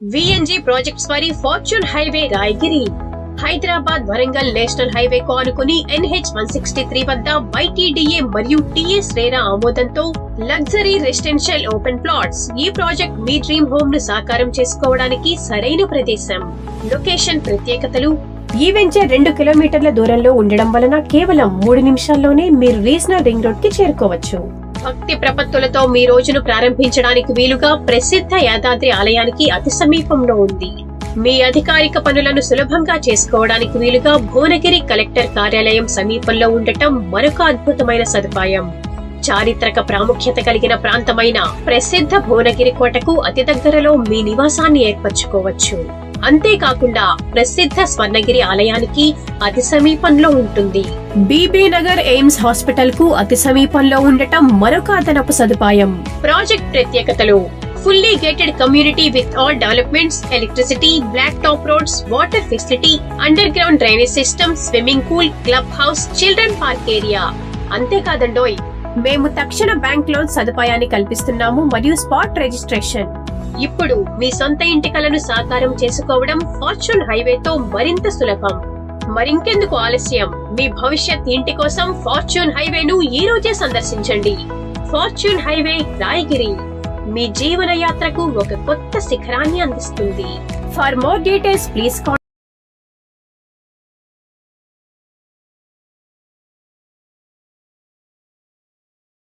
VNG projects వారి fortune highway Rayagiri Hyderabad Warangal national highway కు ఆనుకుని NH-163 వద్ద YTDA మరియు TS రేరా ఆమోదంతో లగ్జరీ రెసిడెన్షియల్ ఓపెన్ ప్లాట్స్. ఈ ప్రాజెక్ట్ మీ డ్రీమ్ హోమ్ ను సాకారం చేసుకోవడానికి సరైన ప్రదేశం. లొకేషన్ ప్రత్యేకతలు: ఈ వెంచర్ 2 కిలోమీటర్ల దూరంలో ఉండడం వలన కేవలం 3 నిమిషాల్లోనే మీరు రీజనల్ రింగ్ రోడ్ కి చేరుకోవచ్చు. భక్తి ప్రపత్తులతో మీ రోజును ప్రారంభించడానికి వీలుగా ప్రసిద్ధ యాదాద్రి ఆలయానికి అతి సమీపంలో ఉంది. మీ అధికారిక పనులను సులభంగా చేసుకోవడానికి వీలుగా భువనగిరి కలెక్టర్ కార్యాలయం సమీపంలో ఉండటం మరొక అద్భుతమైన సదుపాయం. చారిత్రక ప్రాముఖ్యత కలిగిన ప్రాంతమైన ప్రసిద్ధ భువనగిరి కోటకు అతి దగ్గరలో మీ నివాసాన్ని ఏర్పరచుకోవచ్చు. అంతేకాకుండా ప్రసిద్ధ స్వర్ణగిరి ఆలయానికి అతి సమీపంలో ఉంటుంది. బీబీ నగర్ ఎయిమ్స్ హాస్పిటల్ కు అతి సమీపంలో ఉండటం మరొక అదనపు సదుపాయం. ప్రాజెక్ట్ ప్రత్యేకతలు: fully gated community with all developments, electricity, black top roads, water facility, underground drainage system, swimming pool, club house, children park area. అంతేకాదండోయ్, మేము తక్షణ బ్యాంక్ లోన్ సదుపాయాన్ని కల్పిస్తున్నాము మరియు స్పాట్ రిజిస్ట్రేషన్. ఇప్పుడు మీ సొంత ఇంటి కలను సాకారం చేసుకోవడం ఫార్చ్యూన్ హైవేతో మరింత సులభం. మరింకెందుకు ఆలస్యం? మీ భవిష్యత్ ఇంటి కోసం ఫార్చ్యూన్ హైవేను ఈ రోజే సందర్శించండి. ఫార్చ్యూన్ హైవే రాయగిరి మీ జీవన యాత్రకు ఒక కొత్త శిఖరాన్ని అందిస్తుంది. For more details please